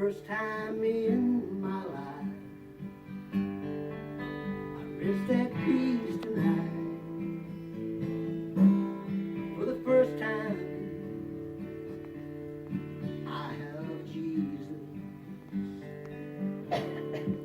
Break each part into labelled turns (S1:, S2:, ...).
S1: first time in my life, I rest at peace tonight. For the first time, I have Jesus.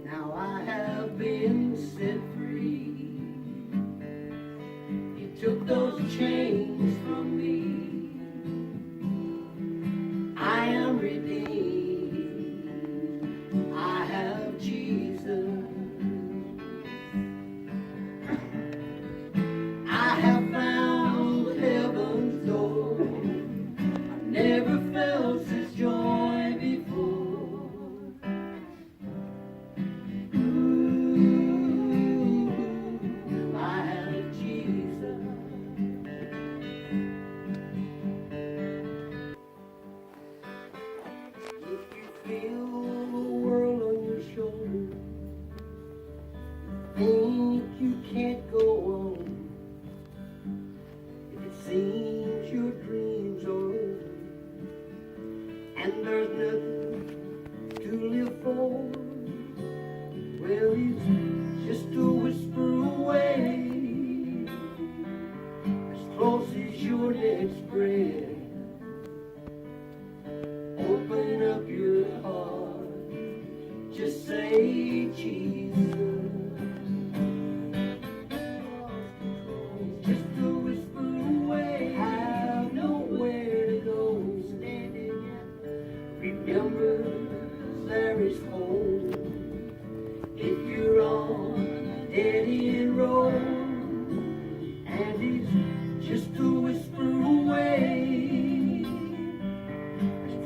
S1: Now I have been set free. He took those chains from me. I am redeemed. I have Jesus. I have found heaven's door. I've never felt such joy before. Ooh, I have Jesus. If you feel the world on your shoulder, think you can't go on. If it seems your dreams are over and there's nothing to live for, well, it's just a whisper away, as close as your next breath. Open up your heart, just say Jesus. Just a whisper away, have nowhere to go. Standing at, remember there is hope. If you're on a dead-end road, and it's just a whisper away,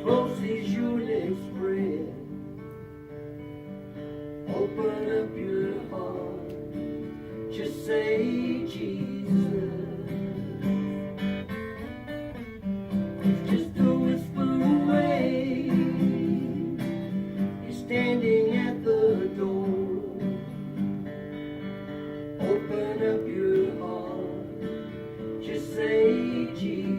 S1: close as your next breath. Open up your heart, just say Jesus. It's just a whisper away. You're standing at the door. Open up your heart, just say Jesus.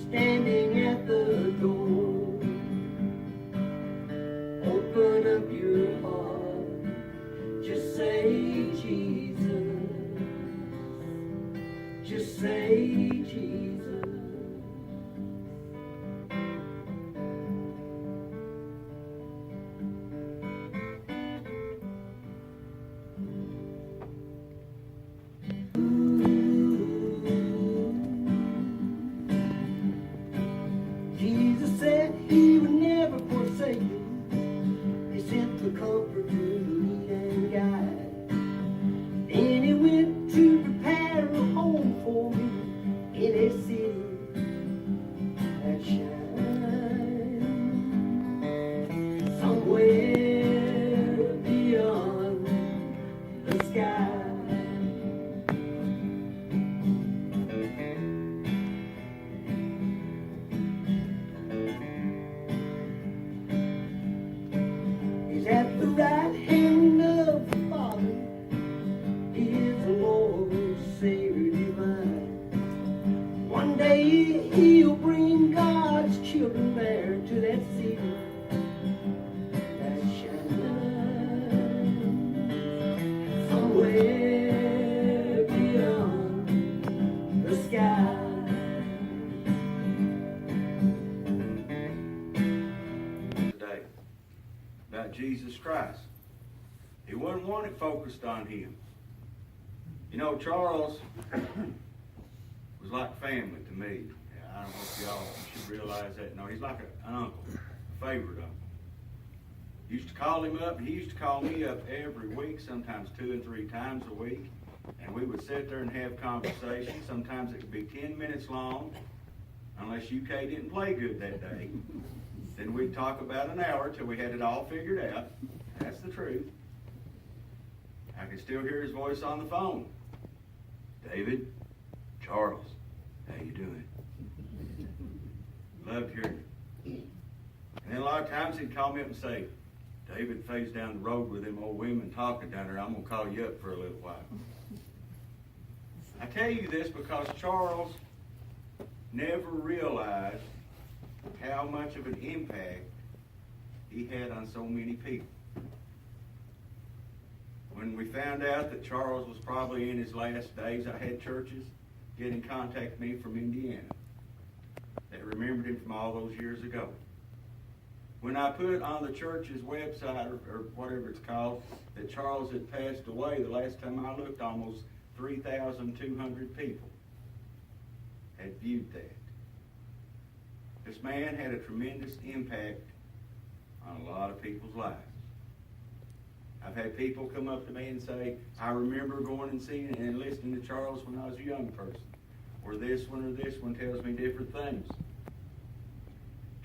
S1: Standing at the door. Open up your heart, just say Jesus. Just say Jesus. Jesus said he would never forsake you. He sent the comfort to lead and guide. Then he went to prepare a home for me in a city that shines somewhere beyond the sky. At the right hand of the Father, He is the Lord, Savior divine. One day He'll bring God's children there to that city that shines somewhere beyond the sky.
S2: About Jesus Christ. He wasn't one that focused on him. You know, Charles was like family to me. I don't know if y'all should realize that. No, he's like an uncle, a favorite uncle. Used to call him up, and he used to call me up every week, sometimes 2 and 3 times a week, and we would sit there and have conversations. Sometimes it could be 10 minutes long, unless UK didn't play good that day. Then we'd talk about an hour till we had it all figured out. That's the truth. I can still hear his voice on the phone. David, Charles, how you doing? Loved hearing you. And then a lot of times he'd call me up and say, David Faye's down the road with them old women talking down there. I'm going to call you up for a little while. I tell you this because Charles never realized how much of an impact he had on so many people. When we found out that Charles was probably in his last days, I had churches get in contact with me from Indiana that remembered him from all those years ago. When I put on the church's website, or whatever it's called, that Charles had passed away, the last time I looked, almost 3,200 people had viewed that. This man had a tremendous impact on a lot of people's lives. I've had people come up to me and say, I remember going and seeing and listening to Charles when I was a young person. Or this one tells me different things.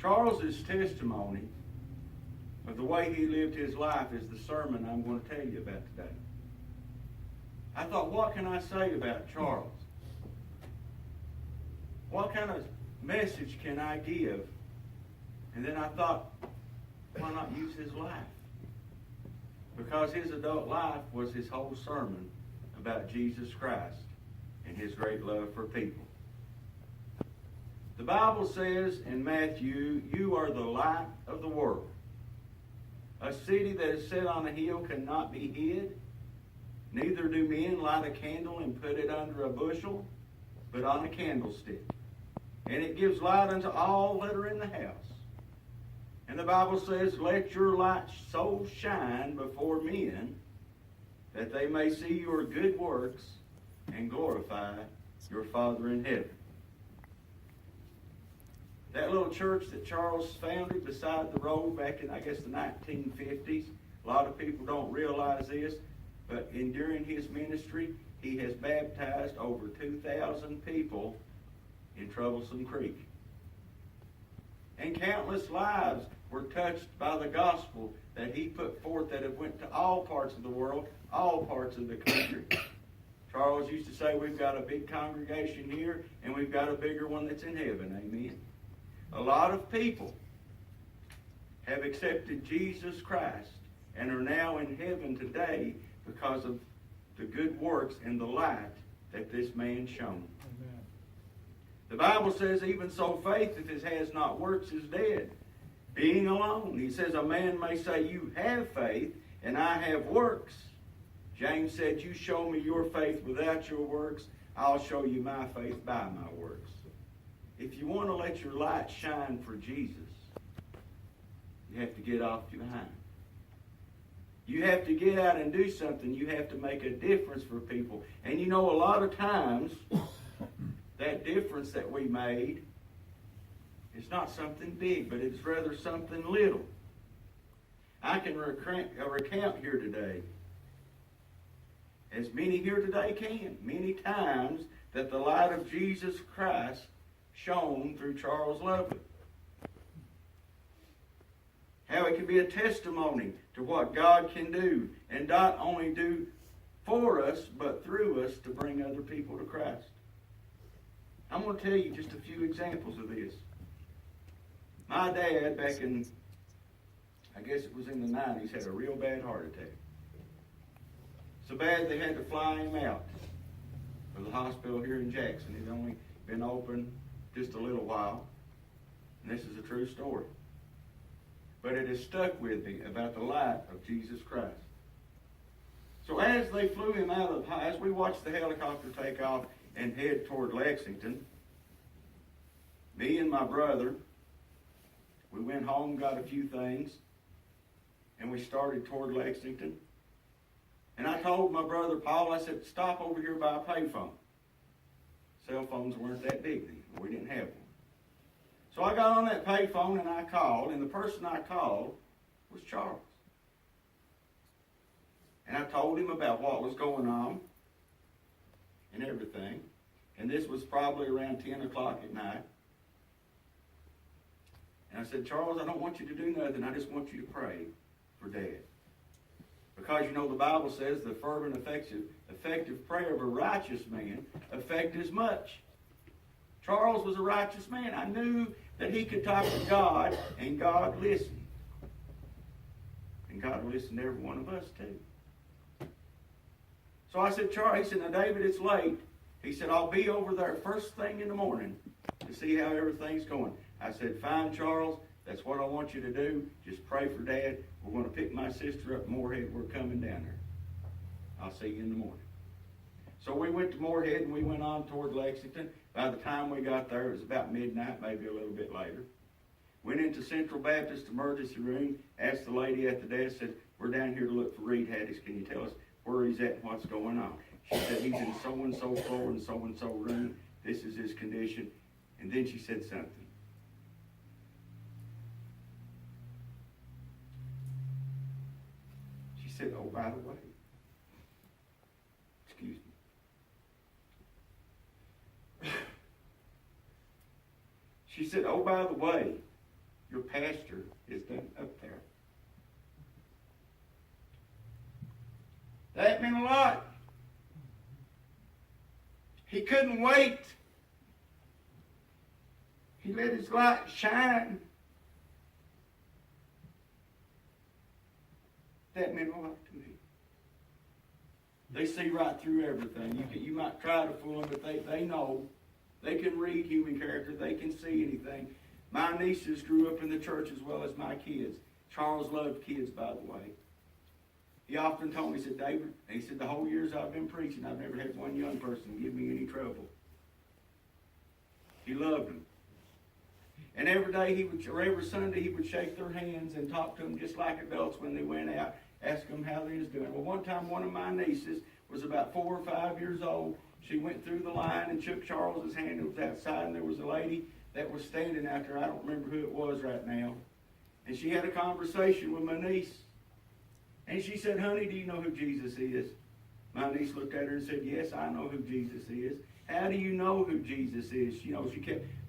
S2: Charles's testimony of the way he lived his life is the sermon I'm going to tell you about today. I thought, what can I say about Charles? What kind of message can I give? And then I thought, why not use his life? Because his adult life was his whole sermon about Jesus Christ and his great love for people. The Bible says in Matthew, you are the light of the world. A city that is set on a hill cannot be hid. Neither do men light a candle and put it under a bushel, but on a candlestick. And it gives light unto all that are in the house. And the Bible says, let your light so shine before men that they may see your good works and glorify your Father in heaven. That little church that Charles founded beside the road back in, I guess, the 1950s, a lot of people don't realize this, but during his ministry, he has baptized over 2,000 people in Troublesome Creek. And countless lives were touched by the gospel that he put forth that have went to all parts of the world, all parts of the country. Charles used to say, we've got a big congregation here, and we've got a bigger one that's in heaven. Amen. A lot of people have accepted Jesus Christ and are now in heaven today because of the good works and the light that this man shone. Amen. The Bible says, even so faith, if it has not works, is dead, being alone. He says, a man may say, you have faith, and I have works. James said, you show me your faith without your works, I'll show you my faith by my works. If you want to let your light shine for Jesus, you have to get off your behind. You have to get out and do something. You have to make a difference for people. And you know, a lot of times, that difference that we made is not something big, but it's rather something little. I can recount here today, as many here today can, many times that the light of Jesus Christ shone through Charles Lovely. How it can be a testimony to what God can do, and not only do for us, but through us to bring other people to Christ. I'm going to tell you just a few examples of this. My dad, back in, I guess it was in the 90s, had a real bad heart attack. So bad they had to fly him out of the hospital here in Jackson. He'd only been open just a little while. And this is a true story. But it has stuck with me about the light of Jesus Christ. So as they flew him out of, as we watched the helicopter take off and head toward Lexington, me and my brother, we went home, got a few things, and we started toward Lexington. And I told my brother Paul, I said, stop over here by a payphone. Cell phones weren't that big then. We didn't have one. So I got on that payphone and I called, and the person I called was Charles. And I told him about what was going on and everything. And this was probably around 10 o'clock at night. And I said, Charles, I don't want you to do nothing. I just want you to pray for Dad. Because, you know, the Bible says the fervent, effective prayer of a righteous man affecteth much. Charles was a righteous man. I knew that he could talk to God, and God listened. And God listened to every one of us, too. So I said, Charles, he said, now, David, it's late. He said, I'll be over there first thing in the morning to see how everything's going. I said, fine, Charles. That's what I want you to do. Just pray for Dad. We're going to pick my sister up in Moorhead. We're coming down there. I'll see you in the morning. So we went to Moorhead and we went on toward Lexington. By the time we got there, it was about midnight, maybe a little bit later. Went into Central Baptist emergency room, asked the lady at the desk, said, we're down here to look for Reed Haddix. Can you tell us where he's at and what's going on? She said, he's in so-and-so floor and so-and-so room. This is his condition. And then she said something. She said, oh, by the way, excuse me. She said, oh, by the way, your pastor is done up there. That meant a lot. He couldn't wait. He let his light shine. That meant a lot to me. They see right through everything. You might try to fool them, but they know. They can read human character. They can see anything. My nieces grew up in the church as well as my kids. Charles loved kids, by the way. He often told me, he said, David, he said, the whole years I've been preaching, I've never had one young person give me any trouble. He loved them. And every day or every Sunday he would shake their hands and talk to them just like adults when they went out, ask them how they was doing. Well, one time one of my nieces was about 4 or 5 years old. She went through the line and shook Charles's hand. It was outside, and there was a lady that was standing out there. I don't remember who it was right now. And she had a conversation with my niece. And she said, honey, do you know who Jesus is? My niece looked at her and said, yes, I know who Jesus is. How do you know who Jesus is? You know,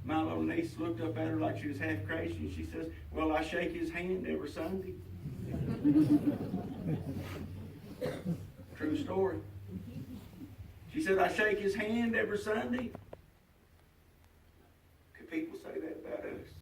S2: my little niece looked up at her like she was half crazy, and she says, well, I shake his hand every Sunday. True story. She said, I shake his hand every Sunday. Could people say that about